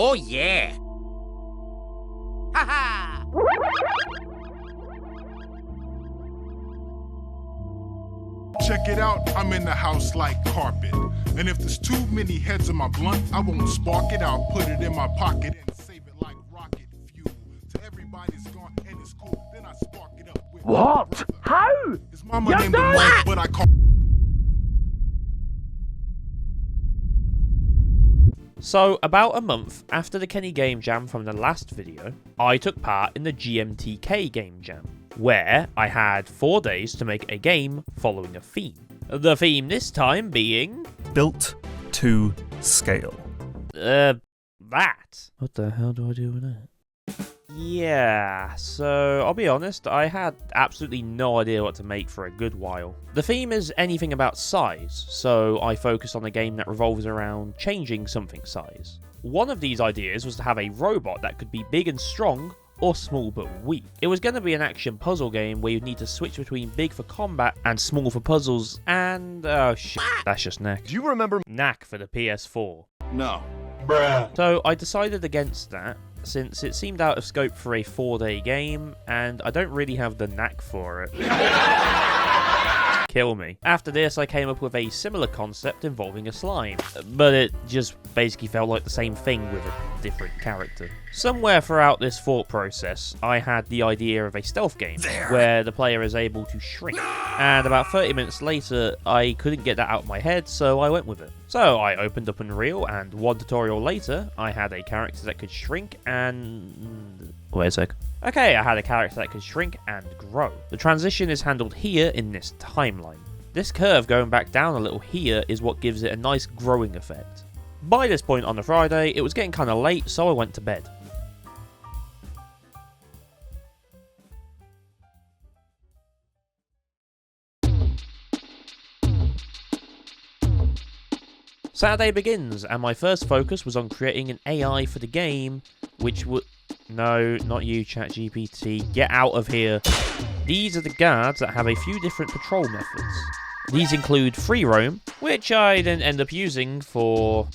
Oh yeah! Haha! Check it out, I'm in the house like carpet. And if there's too many heads on my blunt, I won't spark it, I'll put it in my pocket and save it like rocket fuel. Till everybody's gone and it's cool, then I spark it up with What? How? His mama named him Mike, but I call. So, about a month after the Kenny Game Jam from the last video, I took part in the GMTK Game Jam, where I had 4 days to make a game following a theme. The theme this time being... Built to scale. That. What the hell do I do with that? Yeah, so I'll be honest, I had absolutely no idea what to make for a good while. The theme is anything about size, so I focused on a game that revolves around changing something's size. One of these ideas was to have a robot that could be big and strong, or small but weak. It was going to be an action puzzle game where you'd need to switch between big for combat and small for puzzles, and oh shit, that's just Knack. Do you remember Knack for the PS4. No. Bruh? So I decided against that, since it seemed out of scope for a 4-day game, and I don't really have the knack for it. Kill me. After this, I came up with a similar concept involving a slime, but it just basically felt like the same thing with a different character. Somewhere throughout this thought process, I had the idea of a stealth game, where the player is able to shrink, and about 30 minutes later, I couldn't get that out of my head, so I went with it. So I opened up Unreal, and one tutorial later, I had a character that could shrink and... Wait a sec. Okay, I had a character that could shrink and grow. The transition is handled here in this timeline. This curve going back down a little here is what gives it a nice growing effect. By this point on the Friday, it was getting kinda late, so I went to bed. Saturday begins, and my first focus was on creating an AI for the game, which would... No, not you, ChatGPT. Get out of here. These are the guards that have a few different patrol methods. These include free roam, which I then end up using for...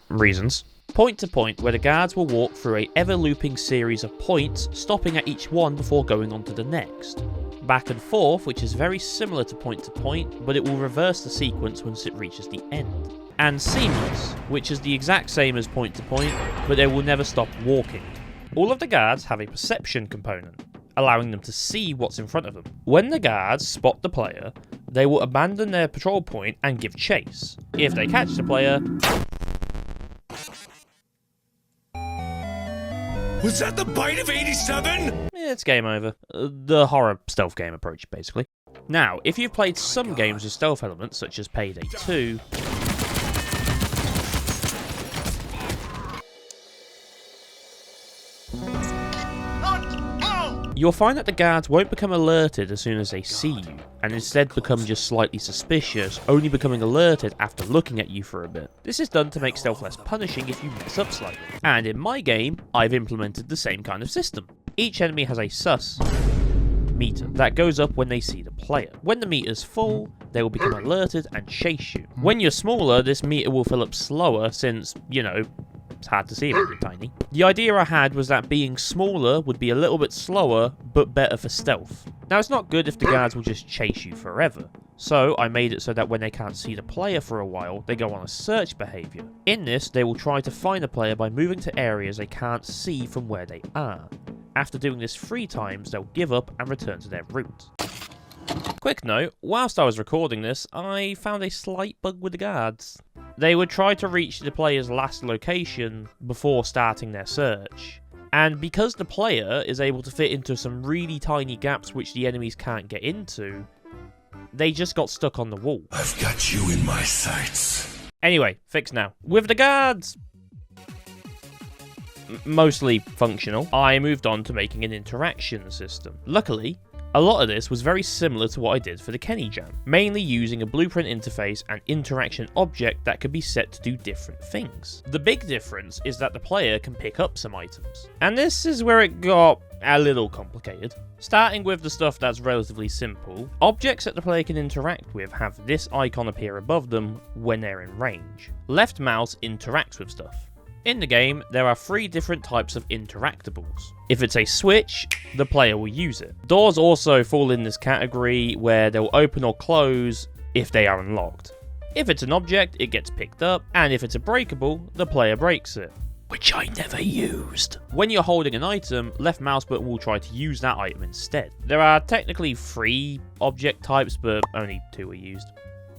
reasons. Point to point, where the guards will walk through a ever-looping series of points, stopping at each one before going on to the next. Back and forth, which is very similar to point, but it will reverse the sequence once it reaches the end. And seamless, which is the exact same as point to point, but they will never stop walking. All of the guards have a perception component, allowing them to see what's in front of them. When the guards spot the player, they will abandon their patrol point and give chase. If they catch the player... Was that the bite of 87? It's game over. The horror stealth game approach, basically. Now, if you've played some games with stealth elements, such as Payday 2... you'll find that the guards won't become alerted as soon as they see you, and instead become just slightly suspicious, only becoming alerted after looking at you for a bit. This is done to make stealth less punishing if you mess up slightly. And in my game, I've implemented the same kind of system. Each enemy has a sus meter that goes up when they see the player. When the meter's full, they will become alerted and chase you. When you're smaller, this meter will fill up slower since, you know, it's hard to see when you're tiny. The idea I had was that being smaller would be a little bit slower, but better for stealth. Now, it's not good if the guards will just chase you forever. So I made it so that when they can't see the player for a while, they go on a search behavior. In this, they will try to find the player by moving to areas they can't see from where they are. After doing this 3 times, they'll give up and return to their route. Quick note, whilst I was recording this, I found a slight bug with the guards. They would try to reach the player's last location before starting their search. And because the player is able to fit into some really tiny gaps which the enemies can't get into, they just got stuck on the wall. I've got you in my sights. Anyway, fixed now. With the guards mostly functional, I moved on to making an interaction system. Luckily, a lot of this was very similar to what I did for the Kenny Jam, mainly using a blueprint interface and interaction object that could be set to do different things. The big difference is that the player can pick up some items, and this is where it got a little complicated. Starting with the stuff that's relatively simple, objects that the player can interact with have this icon appear above them when they're in range. Left mouse interacts with stuff. In the game, there are 3 different types of interactables. If it's a switch, the player will use it. Doors also fall in this category where they'll open or close if they are unlocked. If it's an object, it gets picked up, and if it's a breakable, the player breaks it. Which I never used. When you're holding an item, left mouse button will try to use that item instead. There are technically 3 object types, but only 2 are used.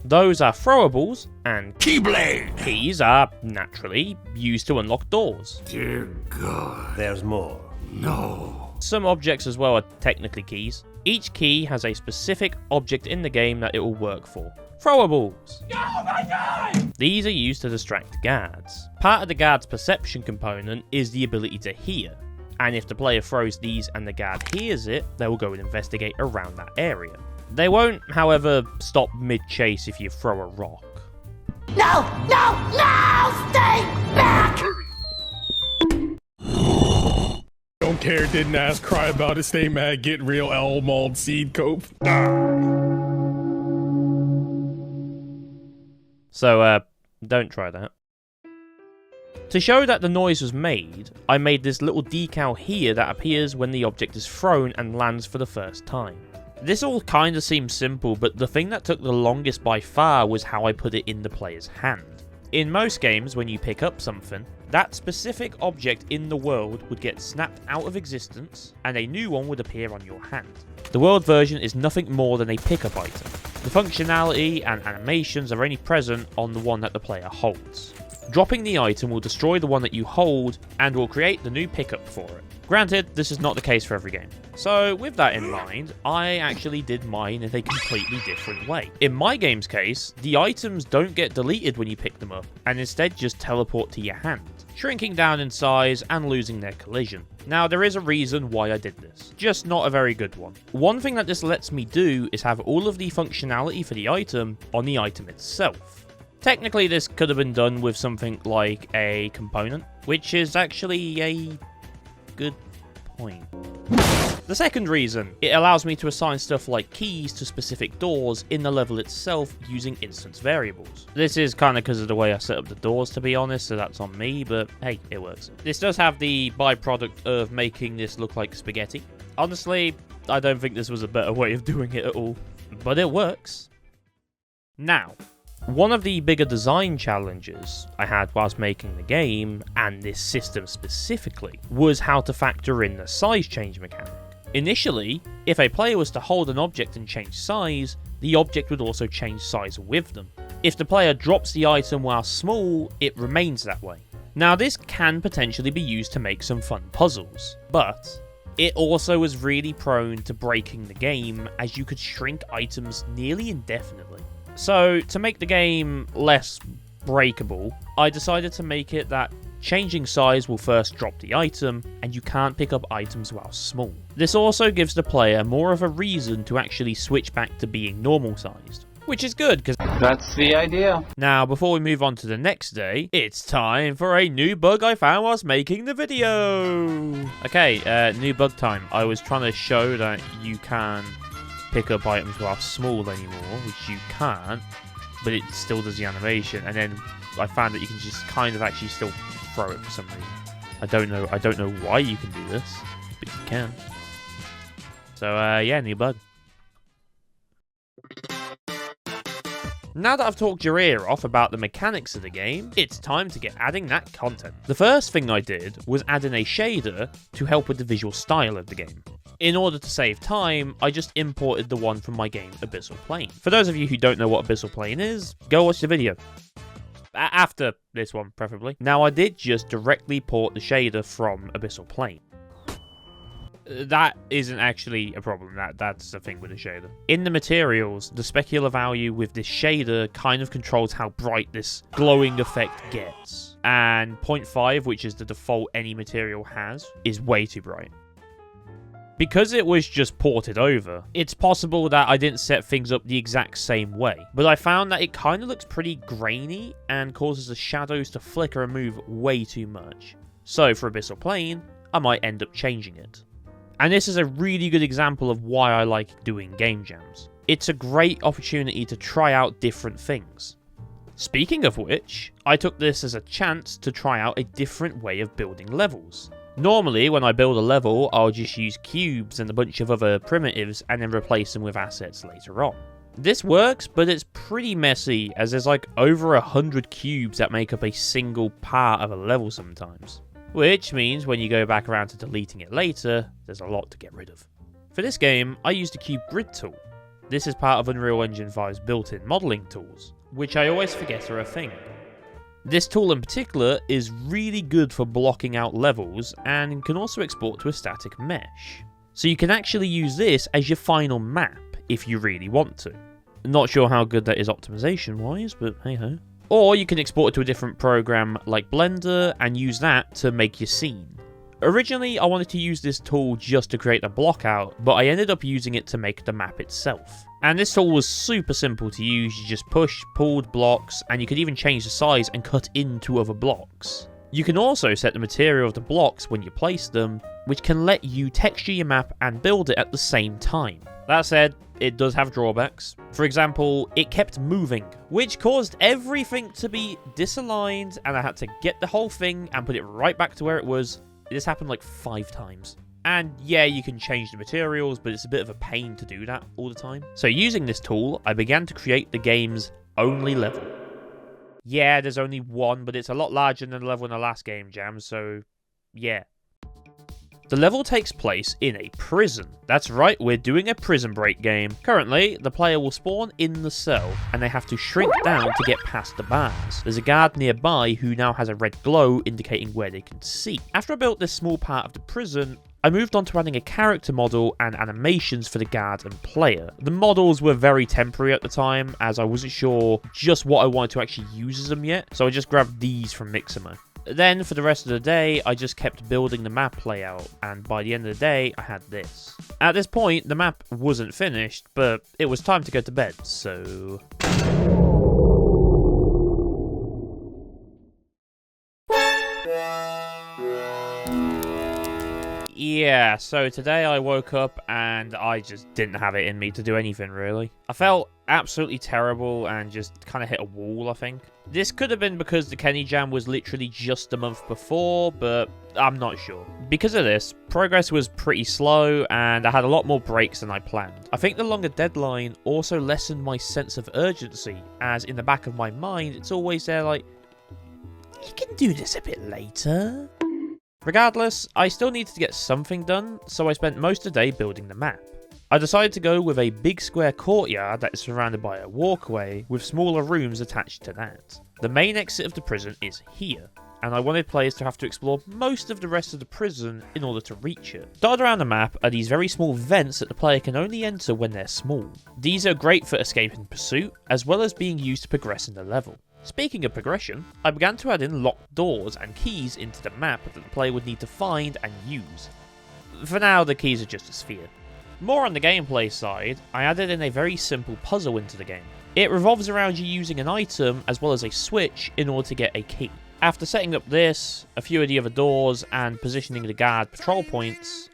Those are throwables and Keyblade! keys are, naturally, used to unlock doors. Dear God. There's more. No. Some objects as well are technically keys. Each key has a specific object in the game that it will work for. Throwables! Oh my God! These are used to distract guards. Part of the guard's perception component is the ability to hear, and if the player throws these and the guard hears it, they will go and investigate around that area. They won't, however, stop mid-chase if you throw a rock. No! No! No! Stay back! Don't care, didn't ask, cry about it, stay mad, get real, L, mauled, seed, cope. So, don't try that. To show that the noise was made, I made this little decal here that appears when the object is thrown and lands for the first time. This all kinda seems simple, but the thing that took the longest by far was how I put it in the player's hand. In most games, when you pick up something, that specific object in the world would get snapped out of existence, and a new one would appear on your hand. The world version is nothing more than a pickup item. The functionality and animations are only present on the one that the player holds. Dropping the item will destroy the one that you hold, and will create the new pickup for it. Granted, this is not the case for every game. So with that in mind, I actually did mine in a completely different way. In my game's case, the items don't get deleted when you pick them up, and instead just teleport to your hand, shrinking down in size and losing their collision. Now there is a reason why I did this, just not a very good one. One thing that this lets me do is have all of the functionality for the item on the item itself. Technically this could have been done with something like a component, which is actually a good point. The second reason, it allows me to assign stuff like keys to specific doors in the level itself using instance variables. This is kind of because of the way I set up the doors, to be honest, so that's on me, but hey, it works. This does have the byproduct of making this look like spaghetti. Honestly, I don't think this was a better way of doing it at all, but it works. Now, one of the bigger design challenges I had whilst making the game, and this system specifically, was how to factor in the size change mechanic. Initially, if a player was to hold an object and change size, the object would also change size with them. If the player drops the item while small, it remains that way. Now this can potentially be used to make some fun puzzles, but it also was really prone to breaking the game, as you could shrink items nearly indefinitely. So, to make the game less breakable, I decided to make it that changing size will first drop the item, and you can't pick up items while small. This also gives the player more of a reason to actually switch back to being normal sized, which is good, because that's the idea. Now, before we move on to the next day, it's time for a new bug I found whilst making the video! Okay, new bug time. I was trying to show that you can pick up items while small anymore, which you can't, but it still does the animation, and then I found that you can just kind of actually still throw it for some reason. I don't know why you can do this, but you can. So yeah, new bug. Now that I've talked your ear off about the mechanics of the game, it's time to get adding that content. The first thing I did was add in a shader to help with the visual style of the game. In order to save time, I just imported the one from my game Abyssal Plane. For those of you who don't know what Abyssal Plane is, go watch the video. After this one, preferably. Now I did just directly port the shader from Abyssal Plane. That isn't actually a problem, that's the thing with the shader. In the materials, the specular value with this shader kind of controls how bright this glowing effect gets. And 0.5, which is the default any material has, is way too bright. Because it was just ported over, it's possible that I didn't set things up the exact same way, but I found that it kind of looks pretty grainy and causes the shadows to flicker and move way too much. So for Abyssal Plane, I might end up changing it. And this is a really good example of why I like doing game jams. It's a great opportunity to try out different things. Speaking of which, I took this as a chance to try out a different way of building levels. Normally, when I build a level, I'll just use cubes and a bunch of other primitives and then replace them with assets later on. This works, but it's pretty messy, as there's like over 100 cubes that make up a single part of a level sometimes. Which means when you go back around to deleting it later, there's a lot to get rid of. For this game, I used a cube grid tool. This is part of Unreal Engine 5's built-in modelling tools, which I always forget are a thing. This tool in particular is really good for blocking out levels and can also export to a static mesh. So you can actually use this as your final map if you really want to. Not sure how good that is optimization wise, but hey ho. Or you can export it to a different program like Blender and use that to make your scene. Originally I wanted to use this tool just to create the block out, but I ended up using it to make the map itself. And this tool was super simple to use. You just push, pulled blocks, and you could even change the size and cut into other blocks. You can also set the material of the blocks when you place them, which can let you texture your map and build it at the same time. That said, it does have drawbacks. For example, it kept moving, which caused everything to be disaligned, and I had to get the whole thing and put it right back to where it was. This happened like 5 times. And yeah, you can change the materials, but it's a bit of a pain to do that all the time. So using this tool, I began to create the game's only level. Yeah, there's only one, but it's a lot larger than the level in the last GameJam, so yeah. The level takes place in a prison. That's right, we're doing a prison break game. Currently, the player will spawn in the cell, and they have to shrink down to get past the bars. There's a guard nearby who now has a red glow indicating where they can see. After I built this small part of the prison, I moved on to adding a character model and animations for the guard and player. The models were very temporary at the time, as I wasn't sure just what I wanted to actually use as them yet, so I just grabbed these from Mixamo. Then, for the rest of the day, I just kept building the map layout, and by the end of the day, I had this. At this point, the map wasn't finished, but it was time to go to bed, so... Yeah, so today I woke up and I just didn't have it in me to do anything, really. I felt absolutely terrible and just kind of hit a wall, I think. This could have been because the GMTKJAM was literally just a month before, but I'm not sure. Because of this, progress was pretty slow and I had a lot more breaks than I planned. I think the longer deadline also lessened my sense of urgency, as in the back of my mind, it's always there like, you can do this a bit later. Regardless, I still needed to get something done, so I spent most of the day building the map. I decided to go with a big square courtyard that is surrounded by a walkway with smaller rooms attached to that. The main exit of the prison is here, and I wanted players to have to explore most of the rest of the prison in order to reach it. Dotted around the map are these very small vents that the player can only enter when they're small. These are great for escaping pursuit, as well as being used to progress in the level. Speaking of progression, I began to add in locked doors and keys into the map that the player would need to find and use. For now, the keys are just a sphere. More on the gameplay side, I added in a very simple puzzle into the game. It revolves around you using an item as well as a switch in order to get a key. After setting up this, a few of the other doors, and positioning the guard patrol points,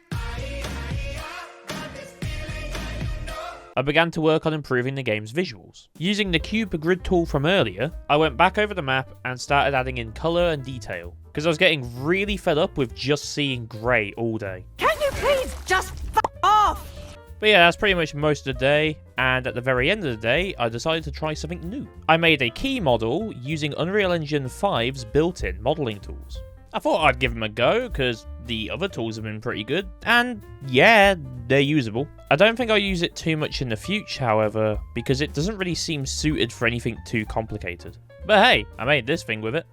I began to work on improving the game's visuals. Using the cube grid tool from earlier, I went back over the map and started adding in colour and detail, because I was getting really fed up with just seeing grey all day. Can you please just f off? But yeah, that's pretty much most of the day, and at the very end of the day, I decided to try something new. I made a key model using Unreal Engine 5's built-in modelling tools. I thought I'd give them a go, because the other tools have been pretty good, and yeah, they're usable. I don't think I'll use it too much in the future, however, because it doesn't really seem suited for anything too complicated. But hey, I made this thing with it.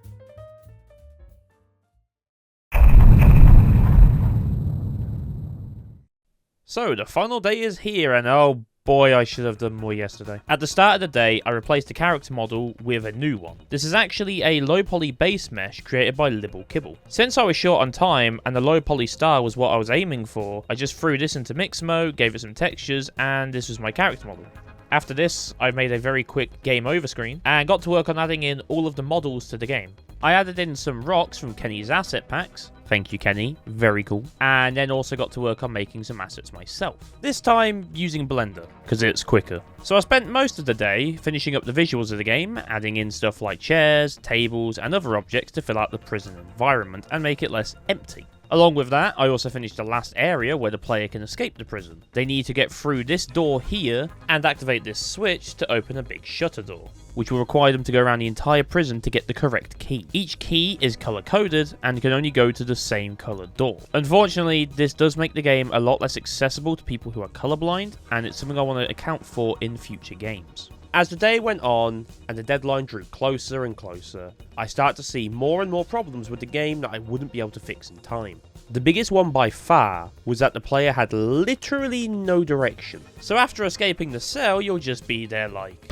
So, the final day is here, and oh boy, I should have done more yesterday. At the start of the day, I replaced the character model with a new one. This is actually a low poly base mesh created by Libble Kibble. Since I was short on time and the low poly style was what I was aiming for, I just threw this into Mixamo, gave it some textures, and this was my character model. After this, I made a very quick game over screen and got to work on adding in all of the models to the game. I added in some rocks from Kenny's asset packs. Thank you, Kenny. Very cool. And then also got to work on making some assets myself. This time using Blender, because it's quicker. So I spent most of the day finishing up the visuals of the game, adding in stuff like chairs, tables, and other objects to fill out the prison environment and make it less empty. Along with that, I also finished the last area where the player can escape the prison. They need to get through this door here and activate this switch to open a big shutter door, which will require them to go around the entire prison to get the correct key. Each key is color-coded and can only go to the same colored door. Unfortunately, this does make the game a lot less accessible to people who are colorblind, and it's something I want to account for in future games. As the day went on and the deadline drew closer and closer, I started to see more and more problems with the game that I wouldn't be able to fix in time. The biggest one by far was that the player had literally no direction. So after escaping the cell, you'll just be there like...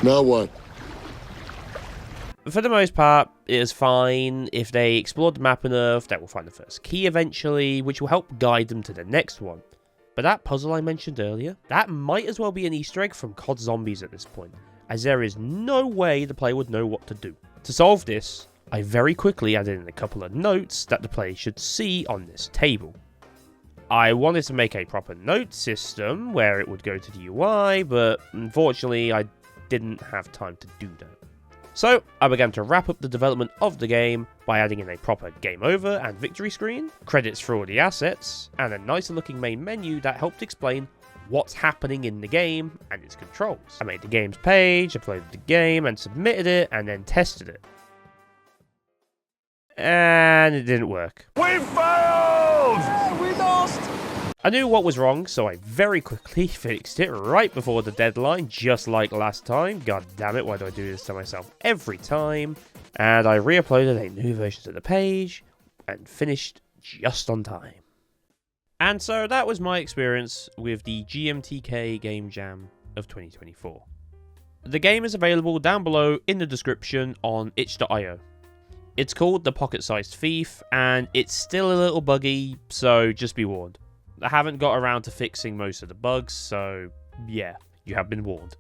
Now what? For the most part, it is fine. If they explore the map enough, they will find the first key eventually, which will help guide them to the next one. But that puzzle I mentioned earlier, that might as well be an Easter egg from COD Zombies at this point, as there is no way the player would know what to do. To solve this, I very quickly added in a couple of notes that the player should see on this table. I wanted to make a proper note system where it would go to the UI, but unfortunately I didn't have time to do that. So, I began to wrap up the development of the game by adding in a proper game over and victory screen, credits for all the assets, and a nicer looking main menu that helped explain what's happening in the game and its controls. I made the game's page, uploaded the game and submitted it, and then tested it. And it didn't work. We failed! We lost! I knew what was wrong, so I very quickly fixed it right before the deadline, just like last time. God damn it, why do I do this to myself every time? And I re-uploaded a new version to the page, and finished just on time. And so that was my experience with the GMTK Game Jam of 2024. The game is available down below in the description on itch.io. It's called The Pocket-Sized Thief, and it's still a little buggy, so just be warned. I haven't got around to fixing most of the bugs, so yeah, you have been warned.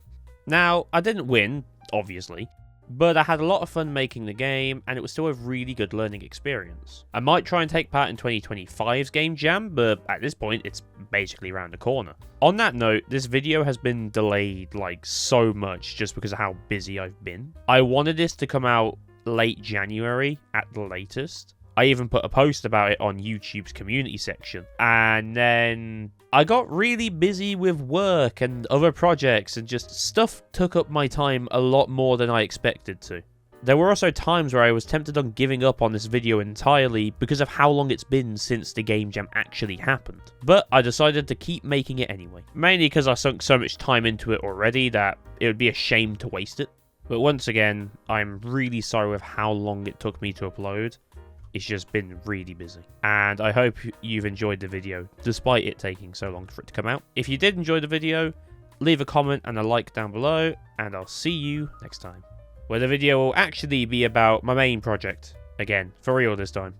Now, I didn't win, obviously, but I had a lot of fun making the game, and it was still a really good learning experience. I might try and take part in 2025's Game Jam, but at this point, it's basically around the corner. On that note, this video has been delayed like so much just because of how busy I've been. I wanted this to come out late January at the latest. I even put a post about it on YouTube's community section. And then I got really busy with work and other projects, and just stuff took up my time a lot more than I expected to. There were also times where I was tempted on giving up on this video entirely because of how long it's been since the Game Jam actually happened. But I decided to keep making it anyway. Mainly because I sunk so much time into it already that it would be a shame to waste it. But once again, I'm really sorry with how long it took me to upload. It's just been really busy. And I hope you've enjoyed the video, despite it taking so long for it to come out. If you did enjoy the video, leave a comment and a like down below, and I'll see you next time, where the video will actually be about my main project, again, for real this time.